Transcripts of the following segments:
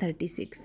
36,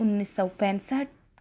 1965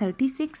36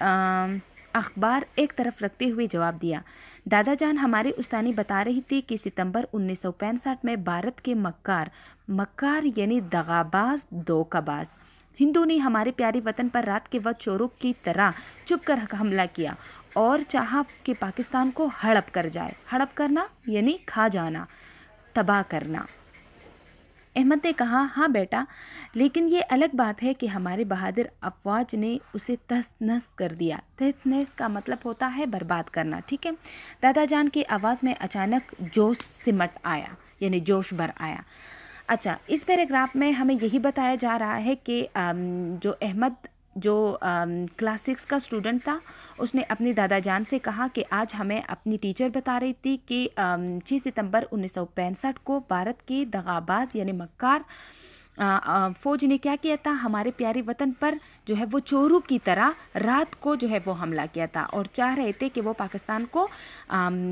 اخبار ایک طرف رکھتے ہوئے جواب دیا۔ دادا جان، ہماری استانی بتا رہی تھی کہ ستمبر 1965 میں بھارت کے مکار یعنی دغاباز، دھوکہ باز ہندو نے ہمارے پیارے وطن پر رات کے وقت چوروں کی طرح چھپ کر حملہ کیا اور چاہا کہ پاکستان کو ہڑپ کر جائے۔ ہڑپ کرنا یعنی کھا جانا، تباہ کرنا۔ احمد نے کہا، ہاں بیٹا، لیکن یہ الگ بات ہے کہ ہمارے بہادر افواج نے اسے تہس نہس کر دیا۔ تہس نہس کا مطلب ہوتا ہے برباد کرنا، ٹھیک ہے۔ دادا جان کی آواز میں اچانک جوش سمٹ آیا، یعنی جوش بھر آیا۔ اچھا، اس پیراگراف میں ہمیں یہی بتایا جا رہا ہے کہ جو احمد جو کلاس 6 کا اسٹوڈنٹ تھا، اس نے اپنی دادا جان سے کہا کہ آج ہمیں اپنی ٹیچر بتا رہی تھی کہ 6 ستمبر 1965 کو بھارت کے دغاباز یعنی مکار فوج نے کیا کیا تھا، ہمارے پیارے وطن پر جو ہے وہ چوروں کی طرح رات کو جو ہے وہ حملہ کیا تھا اور چاہ رہے تھے کہ وہ پاکستان کو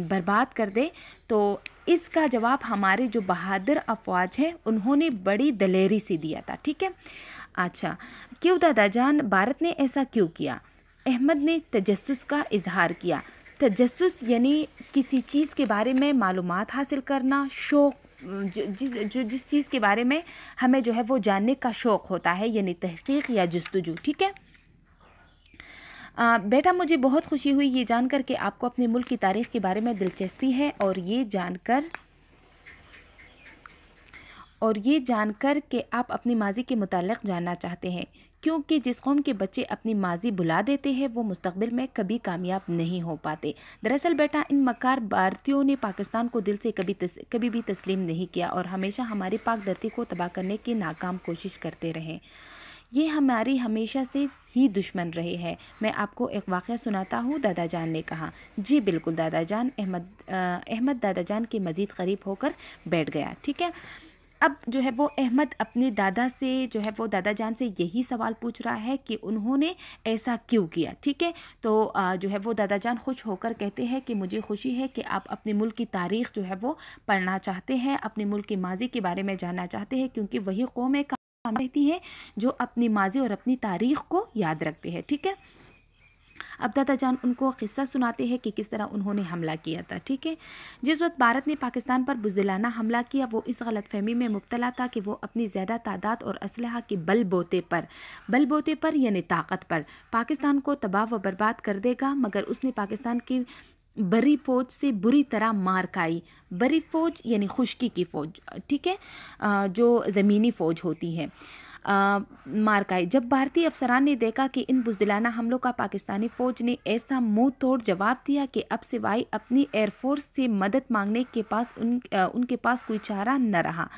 برباد کر دے۔ تو اس کا جواب ہمارے جو بہادر افواج ہیں انہوں نے بڑی دلیری سے دیا تھا، ٹھیک ہے۔ اچھا، کیوں دادا جان، بھارت نے ایسا کیوں کیا؟ احمد نے تجسس کا اظہار کیا۔ تجسس یعنی کسی چیز کے بارے میں معلومات حاصل کرنا، شوق، جس چیز کے بارے میں ہمیں جو ہے وہ جاننے کا شوق ہوتا ہے، یعنی تحقیق یا جستجو، ٹھیک ہے۔ بیٹا، مجھے بہت خوشی ہوئی یہ جان کر کہ آپ کو اپنے ملک کی تاریخ کے بارے میں دلچسپی ہے اور یہ جان کر کہ آپ اپنی ماضی کے متعلق جاننا چاہتے ہیں، کیونکہ جس قوم کے بچے اپنی ماضی بھلا دیتے ہیں وہ مستقبل میں کبھی کامیاب نہیں ہو پاتے۔ دراصل بیٹا، ان مکار بھارتیوں نے پاکستان کو دل سے کبھی بھی تسلیم نہیں کیا اور ہمیشہ ہماری پاک دھرتی کو تباہ کرنے کی ناکام کوشش کرتے رہے۔ یہ ہماری ہمیشہ سے ہی دشمن رہے ہیں۔ میں آپ کو ایک واقعہ سناتا ہوں، دادا جان نے کہا۔ جی بالکل دادا جان۔ احمد دادا جان کے مزید قریب ہو کر بیٹھ گیا، ٹھیک ہے۔ اب جو ہے وہ احمد اپنی دادا جان سے یہی سوال پوچھ رہا ہے کہ انہوں نے ایسا کیوں کیا، ٹھیک ہے۔ تو جو ہے وہ دادا جان خوش ہو کر کہتے ہیں کہ مجھے خوشی ہے کہ آپ اپنے ملک کی تاریخ جو ہے وہ پڑھنا چاہتے ہیں، اپنے ملک کی ماضی کے بارے میں جاننا چاہتے ہیں، کیونکہ وہی قوم ہے رہتی ہے جو اپنی ماضی اور اپنی تاریخ کو یاد رکھتے ہیں، ٹھیک ہے۔ اب دادا جان ان کو قصہ سناتے ہیں کہ کس طرح انہوں نے حملہ کیا تھا، ٹھیک ہے۔ جس وقت بھارت نے پاکستان پر بزدلانہ حملہ کیا، وہ اس غلط فہمی میں مبتلا تھا کہ وہ اپنی زیادہ تعداد اور اسلحہ کے بل بوتے پر یعنی طاقت پر پاکستان کو تباہ و برباد کر دے گا، مگر اس نے پاکستان کی بری فوج سے بری طرح مار کھائی۔ بری فوج یعنی خشکی کی فوج، ٹھیک ہے، جو زمینی فوج ہوتی ہے، مار کھائی۔ جب بھارتی افسران نے دیکھا کہ ان بزدلانہ حملوں کا پاکستانی فوج نے ایسا منہ توڑ جواب دیا کہ اب سوائے اپنی ایئر فورس سے مدد مانگنے کے پاس ان کے پاس کوئی چارہ نہ رہا،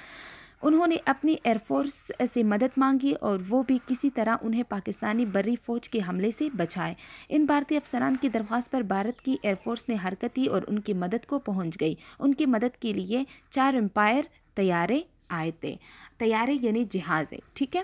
انہوں نے اپنی ایئر فورس سے مدد مانگی اور وہ بھی کسی طرح انہیں پاکستانی بری فوج کے حملے سے بچائے۔ ان بھارتی افسران کی درخواست پر بھارت کی ایئر فورس نے حرکت کی اور ان کی مدد کو پہنچ گئی۔ ان کی مدد کے لیے 4 ویمپائر طیارے آئے تھے۔ طیارے یعنی جہاز ہے، ٹھیک ہے۔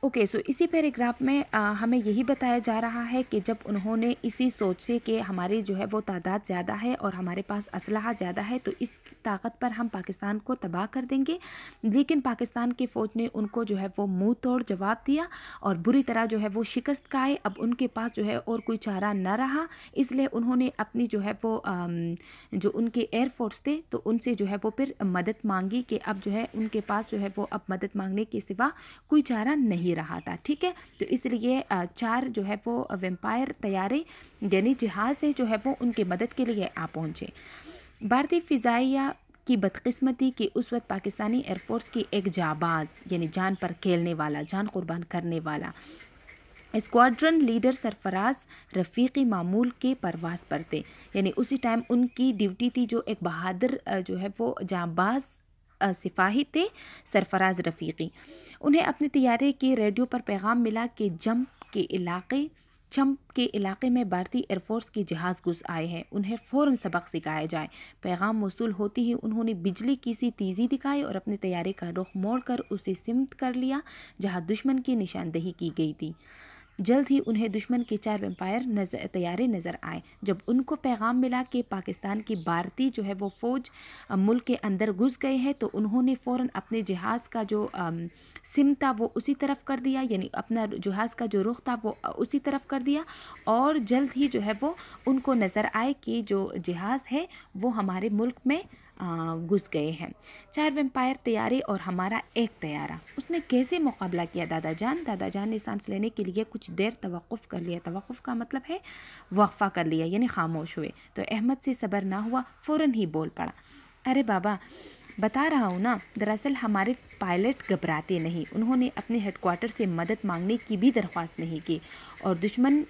اوکے، سو اسی پیراگراف میں ہمیں یہی بتایا جا رہا ہے کہ جب انہوں نے اسی سوچ سے کہ ہماری جو ہے وہ تعداد زیادہ ہے اور ہمارے پاس اسلحہ زیادہ ہے تو اس طاقت پر ہم پاکستان کو تباہ کر دیں گے، لیکن پاکستان کی فوج نے ان کو جو ہے وہ منہ توڑ جواب دیا اور بری طرح جو ہے وہ شکست کھائے۔ اب ان کے پاس جو ہے اور کوئی چارہ نہ رہا، اس لیے انہوں نے اپنی جو ہے وہ جو ان کے ایئر فورس تھے تو ان سے جو ہے وہ پھر مدد مانگی کہ اب جو ہے ان کے پاس جو ہے وہ اب مدد مانگنے کے سوا کوئی چارہ نہیں رہا تھا، ٹھیک ہے۔ تو اس لیے 4 جو ہے وہ ویمپائر طیارے یعنی جہاز سے جو ہے وہ ان کی مدد کے لیے آ پہنچے۔ بھارتی فضائیہ کی بدقسمتی کہ اس وقت پاکستانی ایئر فورس کی ایک جانباز یعنی جان پر کھیلنے والا، جان قربان کرنے والا اسکواڈرن لیڈر سرفراز رفیقی معمول کے پرواز پر تھے، یعنی اسی ٹائم ان کی ڈیوٹی تھی، جو ایک بہادر جو ہے وہ جانباز سپاہی تھے سرفراز رفیقی۔ انہیں اپنے طیارے کے ریڈیو پر پیغام ملا کہ چمپ کے علاقے میں بھارتی ایئر فورس کے جہاز گھس آئے ہیں، انہیں فوراً سبق سکھایا جائے۔ پیغام موصول ہوتی ہی انہوں نے بجلی کی سی تیزی دکھائی اور اپنے طیارے کا رخ موڑ کر اسے سمت کر لیا جہاں دشمن کی نشاندہی کی گئی تھی۔ جلد ہی انہیں دشمن کے 4 ویمپائر طیارے نظر آئے۔ جب ان کو پیغام ملا کہ پاکستان کی بھارتی جو ہے وہ فوج ملک کے اندر گھس گئے ہیں تو انہوں نے فوراً اپنے جہاز کا جو سم تھا وہ اسی طرف کر دیا، یعنی اپنا جہاز کا جو رخ تھا وہ اسی طرف کر دیا، اور جلد ہی جو ہے وہ ان کو نظر آئے کہ جو جہاز ہے وہ ہمارے ملک میں گھس گئے ہیں۔ 4 ویمپائر طیارے اور ہمارا ایک طیارہ، اس نے کیسے مقابلہ کیا دادا جان؟ دادا جان نے سانس لینے کے لیے کچھ دیر توقف کر لیا۔ توقف کا مطلب ہے وقفہ کر لیا، یعنی خاموش ہوئے۔ تو احمد سے صبر نہ ہوا، فوراً ہی بول پڑا، ارے بابا بتا رہا ہوں نا، دراصل ہمارے پائلٹ گھبراتے نہیں، انہوں نے اپنے ہیڈ کوارٹر سے مدد مانگنے کی بھی درخواست نہیں کی اور دشمن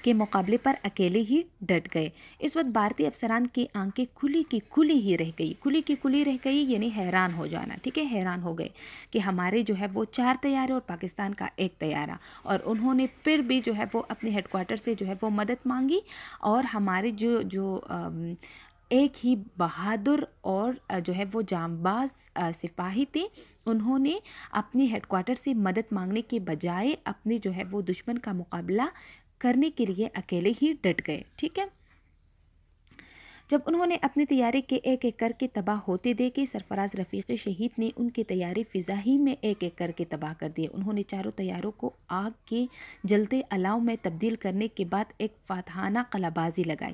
کے مقابلے پر اکیلے ہی ڈٹ گئے۔ اس وقت بھارتی افسران کی آنکھیں کھلی کی کھلی ہی رہ گئی، کھلی کی کھلی رہ گئی یعنی حیران ہو جانا، ٹھیک ہے، حیران ہو گئے کہ ہمارے جو ہے وہ 4 طیارے اور پاکستان کا ایک طیارہ، اور انہوں نے پھر بھی جو ہے وہ اپنے ہیڈ کوارٹر سے جو ہے وہ مدد مانگی، اور ہمارے جو ایک ہی بہادر اور جو ہے وہ جانباز سپاہی تھے، انہوں نے اپنی ہیڈ کوارٹر سے مدد مانگنے کے بجائے اپنے جو ہے وہ دشمن کا مقابلہ کرنے کے لیے اکیلے ہی ڈٹ گئے، ٹھیک ہے۔ جب انہوں نے اپنے طیارے کے ایک ایک کر کے تباہ ہوتے دیکھے، سرفراز رفیقی شہید نے ان کے طیارے فضا ہی میں ایک ایک کر کے تباہ کر دیے۔ انہوں نے چاروں طیاروں کو آگ کے جلتے الاؤ میں تبدیل کرنے کے بعد ایک فاتحانہ قلعہ بازی لگائی۔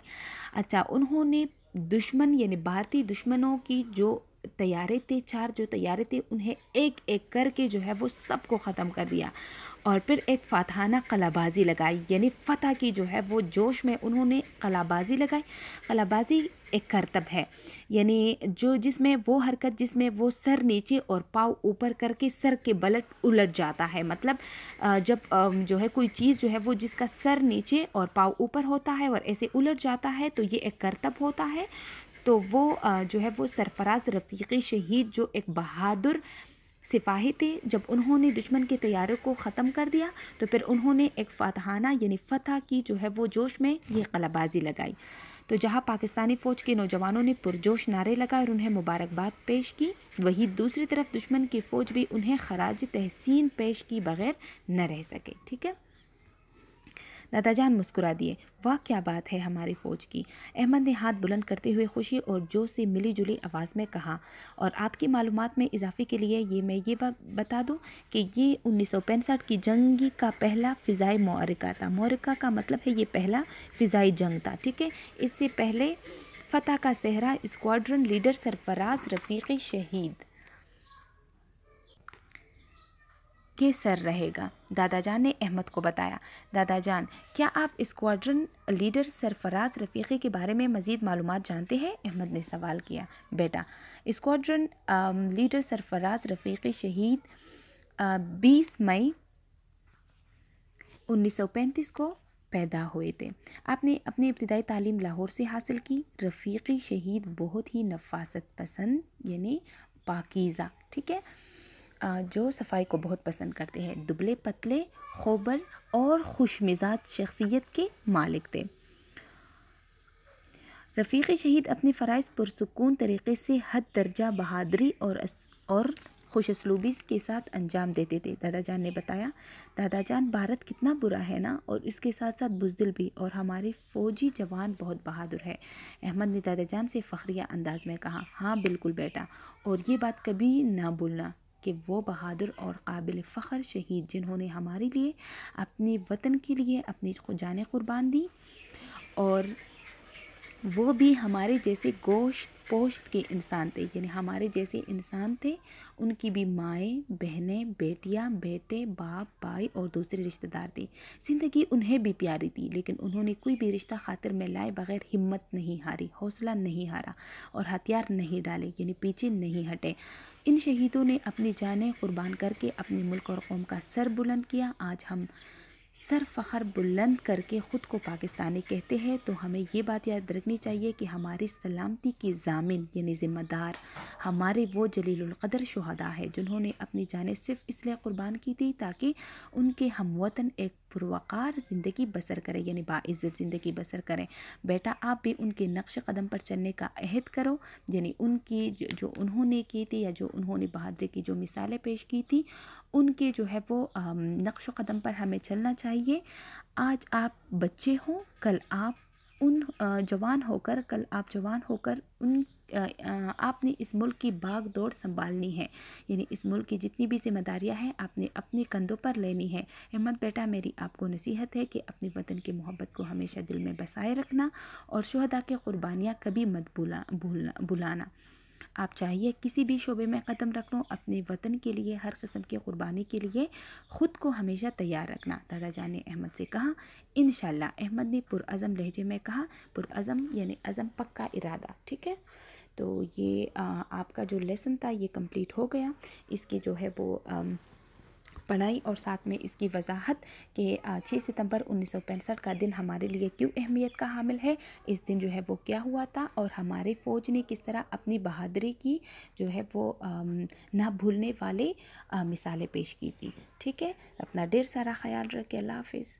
اچھا، انہوں نے دشمن یعنی بھارتی دشمنوں کی جو طیارے تھے، 4 جو طیارے تھے، انہیں ایک ایک کر کے جو ہے وہ سب کو ختم کر دیا، اور پھر ایک فاتحانہ قلعہ بازی لگائی، یعنی فتح کی جو ہے وہ جوش میں انہوں نے قلعہ بازی لگائی۔ قلعہ بازی ایک کرتب ہے، یعنی جس میں وہ حرکت جس میں وہ سر نیچے اور پاؤں اوپر کر کے سر کے بلٹ الٹ جاتا ہے، مطلب جب جو ہے کوئی چیز جو ہے وہ جس کا سر نیچے اور پاؤں اوپر ہوتا ہے اور ایسے الٹ جاتا ہے تو یہ ایک کرتب ہوتا ہے۔ تو وہ جو ہے وہ سرفراز رفیقی شہید جو ایک بہادر سپاہی تھے، جب انہوں نے دشمن کے طیاروں کو ختم کر دیا تو پھر انہوں نے ایک فاتحانہ یعنی فتح کی جو ہے وہ جوش میں یہ قلعہ بازی لگائی۔ تو جہاں پاکستانی فوج کے نوجوانوں نے پرجوش نعرے لگائے اور انہیں مبارکباد پیش کی، وہی دوسری طرف دشمن کی فوج بھی انہیں خراج تحسین پیش کی بغیر نہ رہ سکے، ٹھیک ہے۔ دادا جان مسکرا دیے، واہ کیا بات ہے ہماری فوج کی۔ احمد نے ہاتھ بلند کرتے ہوئے خوشی اور جوش سے ملی جلی آواز میں کہا، اور آپ کی معلومات میں اضافے کے لیے میں یہ بتا دوں کہ یہ 1965 کی جنگ کا پہلا فضائی معرکہ تھا۔ معرکہ کا مطلب ہے یہ پہلا فضائی جنگ تھا، ٹھیک ہے۔ اس سے پہلے فتح کا صحرا اسکواڈرن لیڈر سرفراز رفیقی شہید کے سر رہے گا، دادا جان نے احمد کو بتایا۔ دادا جان، کیا آپ اسکواڈرن لیڈر سرفراز رفیقی کے بارے میں مزید معلومات جانتے ہیں؟ احمد نے سوال کیا۔ بیٹا، اسکواڈرن لیڈر سرفراز رفیقی شہید 20 مئی 1935 کو پیدا ہوئے تھے۔ آپ نے اپنی ابتدائی تعلیم لاہور سے حاصل کی۔ رفیقی شہید بہت ہی نفاست پسند یعنی پاکیزہ، ٹھیک ہے، جو صفائی کو بہت پسند کرتے ہیں، دبلے پتلے، خوبر اور خوش مزاج شخصیت کے مالک تھے۔ رفیقی شہید اپنے فرائض پرسکون طریقے سے حد درجہ بہادری اور خوش اسلوبی کے ساتھ انجام دیتے تھے، دادا جان نے بتایا۔ دادا جان، بھارت کتنا برا ہے نا، اور اس کے ساتھ ساتھ بزدل بھی، اور ہمارے فوجی جوان بہت بہادر ہے، احمد نے دادا جان سے فخریہ انداز میں کہا۔ ہاں بالکل بیٹا، اور یہ بات کبھی نہ بھولنا کہ وہ بہادر اور قابل فخر شہید جنہوں نے ہمارے لیے اپنے وطن کے لیے اپنی جانیں قربان دی، اور وہ بھی ہمارے جیسے گوشت پوشت کے انسان تھے، یعنی ہمارے جیسے انسان تھے، ان کی بھی مائیں، بہنیں، بیٹیاں، بیٹے، باپ، بھائی اور دوسرے رشتہ دار تھے۔ زندگی انہیں بھی پیاری تھی، لیکن انہوں نے کوئی بھی رشتہ خاطر میں لائے بغیر ہمت نہیں ہاری، حوصلہ نہیں ہارا اور ہتھیار نہیں ڈالے، یعنی پیچھے نہیں ہٹے۔ ان شہیدوں نے اپنی جانیں قربان کر کے اپنے ملک اور قوم کا سر بلند کیا۔ آج ہم سر فخر بلند کر کے خود کو پاکستانی کہتے ہیں، تو ہمیں یہ بات یاد رکھنی چاہیے کہ ہماری سلامتی کے ضامن یعنی ذمہ دار ہمارے وہ جلیل القدر شہداء ہیں جنہوں نے اپنی جانیں صرف اس لیے قربان کی تھی تاکہ ان کے ہم وطن ایک پروقار زندگی بسر کرے، یعنی باعزت زندگی بسر کریں۔ بیٹا، آپ بھی ان کے نقش قدم پر چلنے کا عہد کرو، یعنی ان کی جو انہوں نے کی تھی یا جو انہوں نے بہادری کی جو مثالیں پیش کی تھی، ان کے جو ہے وہ نقش قدم پر ہمیں چلنا چاہیے۔ آج آپ بچے ہوں، کل آپ جوان ہو کر کل آپ جوان ہو کر آپ نے اس ملک کی باغ دوڑ سنبھالنی ہے، یعنی اس ملک کی جتنی بھی ذمہ داریاں ہیں آپ نے اپنے کندھوں پر لینی ہے۔ احمد بیٹا، میری آپ کو نصیحت ہے کہ اپنے وطن کی محبت کو ہمیشہ دل میں بسائے رکھنا اور شہداء کی قربانیاں کبھی مت بھولانا۔ آپ چاہیے کسی بھی شعبے میں قدم رکھ لو، اپنے وطن کے لیے ہر قسم کی قربانی کے لیے خود کو ہمیشہ تیار رکھنا۔ دادا جان نے احمد سے کہا، انشاءاللہ۔ احمد نے پرعزم لہجے میں کہا، پرعزم یعنی عزم، پکا ارادہ، ٹھیک ہے۔ تو یہ آپ کا جو لیسن تھا یہ کمپلیٹ ہو گیا۔ اس کی جو ہے وہ پڑھائی اور ساتھ میں اس کی وضاحت کہ 6 ستمبر 1965 کا دن ہمارے لیے کیوں اہمیت کا حامل ہے، اس دن جو ہے وہ کیا ہوا تھا اور ہمارے فوج نے کس طرح اپنی بہادری کی جو ہے وہ نہ بھولنے والے مثالیں پیش کی تھی، ٹھیک ہے۔ اپنا ڈھیر سارا خیال رکھے، اللہ حافظ۔